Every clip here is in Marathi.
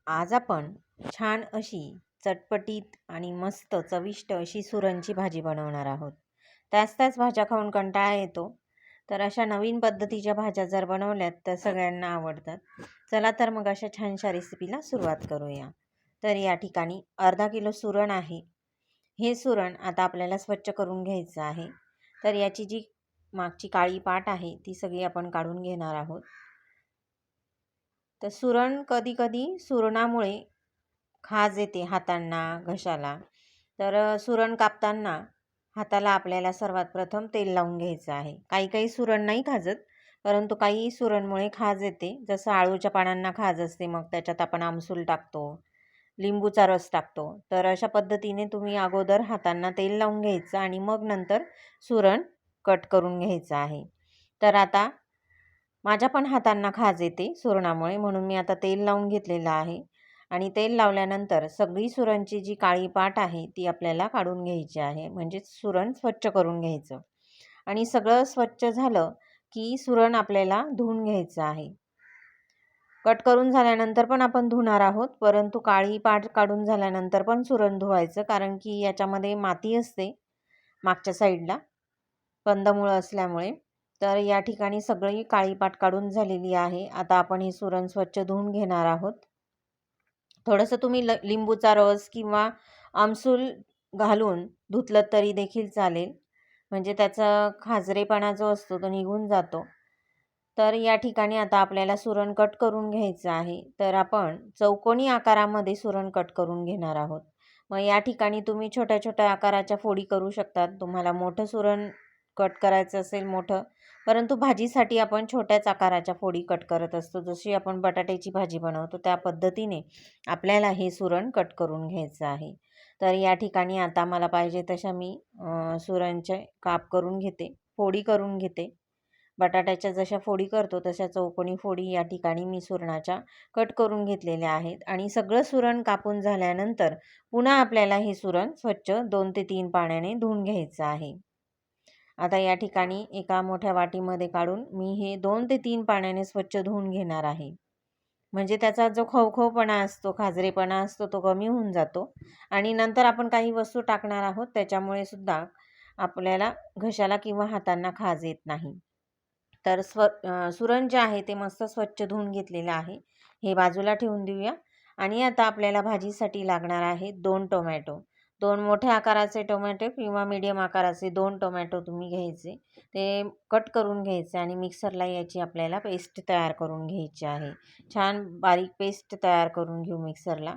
आज आपण छान अशी चटपटीत आणि मस्त चविष्ट अशी सुरणची भाजी बनवणार आहोत. त्याच भाज्या खाऊन कंटाळा येतो. तर अशा नवीन पद्धतीच्या भाज्या जर बनवल्यात तर सगळ्यांना आवडतात. चला तर मग अशा छानशा रेसिपीला सुरुवात करूया. तर या ठिकाणी अर्धा किलो सुरण आहे. हे सुरण आता आपल्याला स्वच्छ करून घ्यायचं आहे. तर याची जी मागची काळी पाट आहे ती सगळी आपण काढून घेणार आहोत. तर सुरण कधी सुरणामुळे खाज येते हातांना, घशाला. तर सुरण कापताना हाताला आपल्याला सर्वात प्रथम तेल लावून घ्यायचं आहे. काही सुरण नाही खाजत, परंतु काही सुरणमुळे खाज येते. जसं आळूच्या पानांना खाज असते, मग त्याच्यात आपण आमसूल टाकतो, लिंबूचा रस टाकतो. तर अशा पद्धतीने तुम्ही अगोदर हातांना तेल लावून घ्यायचं आणि मग नंतर सुरण कट करून घ्यायचं आहे. तर आता माझ्या पण हातांना खाज येते सुरणामुळे, म्हणून मी आता तेल लावून घेतलेलं आहे. आणि तेल लावल्यानंतर सगळी सुरणची जी काळी पाट आहे ती आपल्याला काढून घ्यायची आहे. म्हणजे सुरण स्वच्छ करून घ्यायचं. आणि सगळं स्वच्छ झालं की सुरण आपल्याला धुवून घ्यायचं आहे. कट करून झाल्यानंतर पण आपण धुणार आहोत, परंतु काळी पाट काढून झाल्यानंतर पण सुरण धुवायचं, कारण की याच्यामध्ये माती असते मागच्या साईडला, कंदमुळं असल्यामुळे. तर या ठिकाणी सगळी काळी पाट काढून झालेली आहे. आता आपण हे सुरण स्वच्छ धुवून घेणार आहोत. थोडंसं तुम्ही लिंबूचा रस किंवा आमसूल घालून धुतलं तरी देखील चालेल, म्हणजे त्याचा खाजरेपणा जो असतो तो निघून जातो. तर या ठिकाणी आता आपल्याला सुरण कट करून घ्यायचं आहे. तर आपण चौकोनी आकारामध्ये सुरण कट करून घेणार आहोत. मग या ठिकाणी तुम्ही छोट्या छोट्या आकाराच्या फोडी करू शकतात. तुम्हाला मोठं सुरण कट करायचं असेल मोठं, परंतु भाजीसाठी आपण छोट्याच आकाराच्या फोडी कट करत असतो. जशी आपण बटाट्याची भाजी बनवतो त्या पद्धतीने आपल्याला हे सुरण कट करून घ्यायचं आहे. तर या ठिकाणी आता मला पाहिजे तशा मी सुरणचे काप करून घेते, फोडी करून घेते. बटाट्याच्या जशा फोडी करतो तशा चौकोनी फोडी या ठिकाणी मी सुरणाच्या कट करून घेतलेल्या आहेत. आणि सगळं सुरण कापून झाल्यानंतर पुन्हा आपल्याला हे सुरण स्वच्छ 2 ते 3 पाण्याने धुवून घ्यायचं आहे. आता या ठिकाणी एका मोठ्या वाटीमध्ये काढून मी हे 2 ते 3 पाण्याने स्वच्छ धुवून घेणार आहे. म्हणजे त्याचा जो खवखवपणा असतो, खाजरेपणा असतो तो कमी होऊन जातो. आणि नंतर आपण काही वस्तू टाकणार आहोत, त्याच्यामुळे सुद्धा आपल्याला घशाला किंवा हातांना खाज येत नाही. तर सुरण जे आहे ते मस्त स्वच्छ धुवून घेतलेलं आहे. हे बाजूला ठेवून देऊया. आणि आता आपल्याला भाजीसाठी लागणार आहे 2 टोमॅटो. 2 मोठ्या आकाराचे टोमॅटो किंवा मीडियम आकाराचे 2 टोमॅटो तुम्ही घ्यायचे. ते कट करून घ्यायचे आणि मिक्सरला याची आपल्याला पेस्ट तयार करून घ्यायची आहे. छान बारीक पेस्ट तयार करून घेऊ मिक्सरला.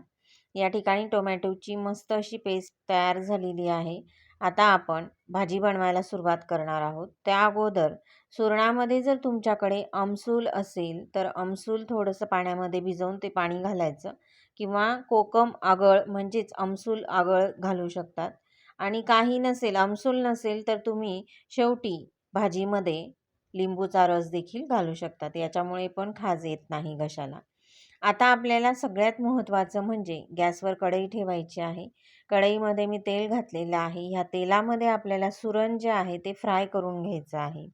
या ठिकाणी टोमॅटोची मस्त अशी पेस्ट तयार झालेली आहे. आता आपण भाजी बनवायला सुरुवात करणार आहोत. त्या अगोदर सुरणामध्ये जर तुमच्याकडे आमसूल असेल तर आमसूल थोडंसं पाण्यामध्ये भिजवून ते पाणी घालायचं, किंवा कोकम आगळ म्हणजेच आमसूल आगळ घालू शकतात. आणि काही नसेल, आमसूल नसेल तर तुम्ही शेवटी भाजीमध्ये लिंबूचा रस देखील घालू शकतात. याच्यामुळे पण खाज येत नाही घशाला. आता आपल्याला सगळ्यात महत्त्वाचं म्हणजे गॅसवर कढई ठेवायची आहे. कढईमध्ये मी तेल घातलेलं आहे. ह्या तेलामध्ये आपल्याला सुरण जे आहे ते फ्राय करून घ्यायचं आहे.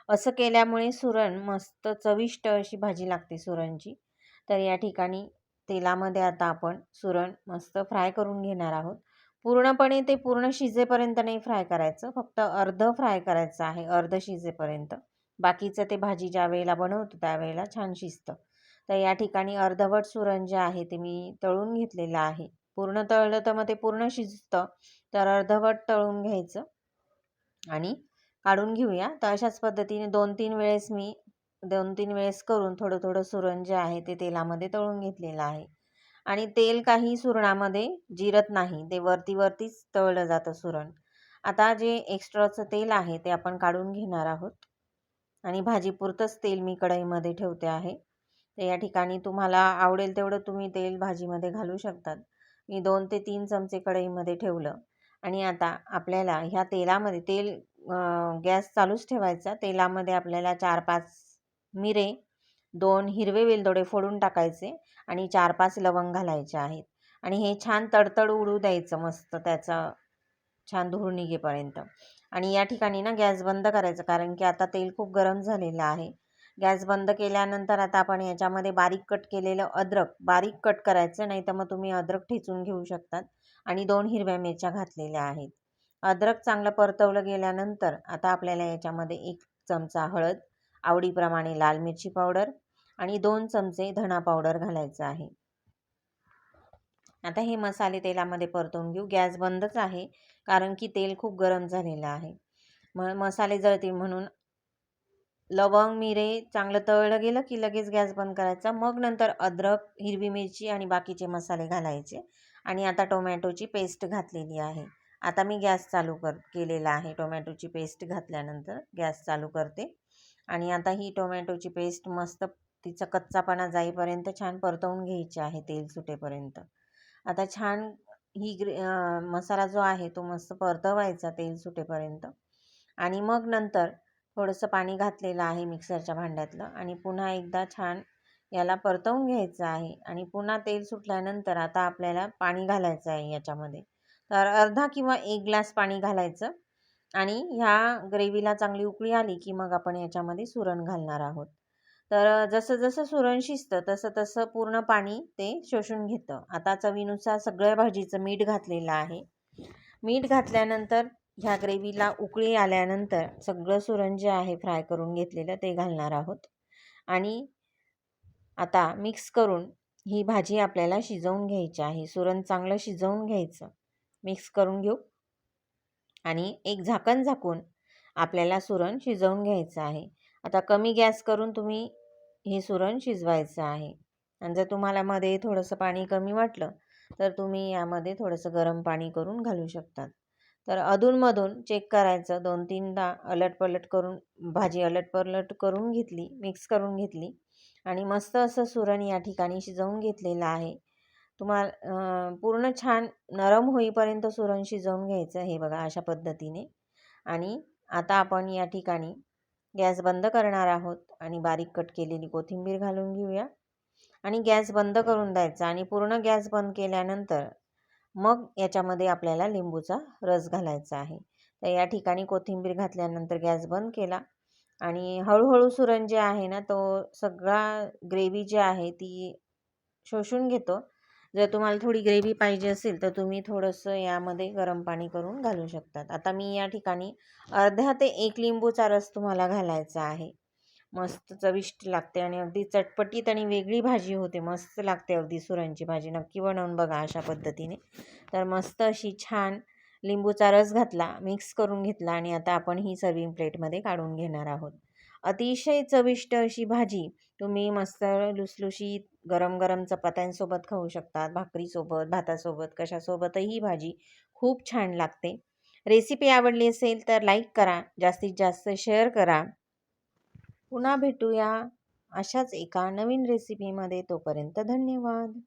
असं केल्यामुळे सुरण मस्त चविष्ट अशी भाजी लागते सुरणची. तर या ठिकाणी तेलामध्ये आता आपण सुरण मस्त फ्राय करून घेणार आहोत. पूर्णपणे ते पूर्ण शिजेपर्यंत नाही फ्राय करायचं, फक्त अर्धं फ्राय करायचं आहे, अर्धं शिजेपर्यंत. बाकीचं ते भाजी ज्या वेळेला बनवतो त्यावेळेला छान शिजतं. तर या ठिकाणी अर्धवट सुरण जे आहे ते मी तळून घेतलेलं आहे. पूर्ण तळलं तर मग ते पूर्ण शिजतं, तर अर्धवट तळून घ्यायचं आणि काढून घेऊया. तर अशाच पद्धतीने 2-3 वेळेस मी 2-3 वेळेस करून थोडं थोडं सुरण जे आहे ते तेलामध्ये तळून घेतलेलं आहे. आणि तेल काही सुरणामध्ये जिरत नाही, ते वरतीच तळलं जातं सुरण. आता जे एक्स्ट्राचं तेल आहे ते आपण काढून घेणार आहोत. आणि भाजीपुरतंच तेल मी कढईमध्ये ठेवते आहे. तर या ठिकाणी तुम्हाला आवडेल तेवढं तुम्ही तेल भाजीमध्ये घालू शकतात. मी 2 ते 3 चमचे कढईमध्ये ठेवलं. आणि आता आपल्याला ह्या तेलामध्ये गॅस चालूच ठेवायचा. तेलामध्ये आपल्याला 4-5 मिरे, 2 हिरवे वेलदोडे फोडून टाकायचे आणि 4-5 लवंग घालायचे आहेत. आणि हे छान तडतड उडू द्यायचं मस्त, त्याचा छान धूर निघेपर्यंत. आणि या ठिकाणी ना गॅस बंद करायचा, कारण की आता तेल खूप गरम झालेलं आहे. गॅस बंद केल्यानंतर आता आपण याच्यामध्ये बारीक कट केलेलं अद्रक बारीक कट करायचं, नाही तर मग तुम्ही अद्रक ठेचून घेऊ शकतात. आणि 2 हिरव्या मिरच्या घातलेल्या आहेत. अद्रक चांगलं परतवलं गेल्यानंतर आता आपल्याला याच्यामध्ये 1 चमचा हळद, आवडीप्रमाणे लाल मिरची पावडर आणि 2 चमचे धना पावडर घालायचं आहे. आता हे मसाले तेलामध्ये परतवून घेऊ. गॅस बंदच आहे, कारण की तेल खूप गरम झालेलं आहे. मसाले जळतील म्हणून लवंग, मिरे चांगलं तळलं गेलं की लगेच गॅस बंद करायचा. मग नंतर अद्रक, हिरवी मिरची आणि बाकीचे मसाले घालायचे. आणि आता टोमॅटोची पेस्ट घातलेली आहे. आता मी गॅस चालू केलेला आहे. टोमॅटोची पेस्ट घातल्यानंतर गॅस चालू करते. आणि आता ही टोमॅटोची पेस्ट मस्त तिचा कच्चापणा जाईपर्यंत छान परतवून घ्यायची आहे, तेल सुटेपर्यंत. आता छान मसाला जो आहे तो मस्त परतवायचा तेल सुटेपर्यंत. आणि मग नंतर थोडंसं पाणी घातलेलं आहे मिक्सरच्या भांड्यातलं आणि पुन्हा एकदा छान याला परतवून घ्यायचं आहे. आणि पुन्हा तेल सुटल्यानंतर आता आपल्याला पाणी घालायचं आहे याच्यामध्ये. तर अर्धा किंवा 1 ग्लास पाणी घालायचं. आणि ह्या ग्रेव्हीला चांगली उकळी आली की मग आपण याच्यामध्ये सुरण घालणार आहोत. तर जसं जसं सुरण शिजतं तसं तसं पूर्ण पाणी ते शोषून घेतं. आता चवीनुसार सगळ्या भाजीचं मीठ घातलेलं आहे. मीठ घातल्यानंतर ह्या ग्रेव्हीला उकळी आल्यानंतर सगळं सुरण जे आहे फ्राय करून घेतलेलं ते घालणार आहोत. आणि आता मिक्स करून ही भाजी आपल्याला शिजवून घ्यायची आहे. सुरण चांगलं शिजवून घ्यायचं. मिक्स करून घेऊ. आणि एक झाकण झाकून आपल्याला सुरण शिजवून घ्यायचं आहे. आता कमी गॅस करून तुम्ही हे सुरण शिजवायचं आहे. आणि जर तुम्हाला मध्ये थोडंसं पाणी कमी वाटलं तर तुम्ही यामध्ये थोडंसं गरम पाणी करून घालू शकतात. तर अधूनमधून चेक करायचं. 2-3दा अलटपलट करून भाजी अलटपलट करून घेतली, मिक्स करून घेतली. आणि मस्त असं सुरण या ठिकाणी शिजवून घेतलेलं आहे. तुम्हाला पूर्ण छान नरम होईपर्यंत सुरण शिजवून घ्यायचं. हे बघा अशा पद्धतीने. आणि आता आपण या ठिकाणी गॅस बंद करणार आहोत आणि बारीक कट केलेली कोथिंबीर घालून घेऊया. आणि गॅस बंद करून द्यायचा. आणि पूर्ण गॅस बंद केल्यानंतर मग याच्यामध्ये आपल्याला लिंबूचा रस घालायचा आहे. तर या ठिकाणी कोथिंबीर घातल्यानंतर गॅस बंद केला. आणि हळूहळू सुरण जे आहे ना तो सगळा ग्रेव्ही जी आहे ती शोषून घेतो. जर तुम्हाला थोडी ग्रेव्ही पाहिजे असेल तर तुम्ही थोडंसं यामध्ये गरम पाणी करून घालू शकतात. आता मी या ठिकाणी अर्धा ते 1 लिंबूचा रस तुम्हाला घालायचा आहे. मस्त चविष्ट लागते आणि अगदी चटपटीत आणि वेगळी भाजी होते. मस्त लागते अगदी सुरणची भाजी. नक्की बनवून बघा अशा पद्धतीने. तर मस्त अशी छान लिंबूचा रस घातला, मिक्स करून घेतला आणि आता आपण ही सर्विंग प्लेटमध्ये काढून घेणार आहोत. अतिशय चविष्ट अशी भाजी तुम्ही मस्त लुसलुशीत गरम गरम चपात्यांसोबत खाऊ शकतात, भाकरीसोबत, भातासोबत, कशासोबतही ही भाजी खूप छान लागते. रेसिपी आवडली असेल तर लाईक करा, जास्तीत जास्त शेअर करा. पुन्हा भेटूया अशाच एका नवीन रेसिपीमध्ये. तोपर्यंत धन्यवाद.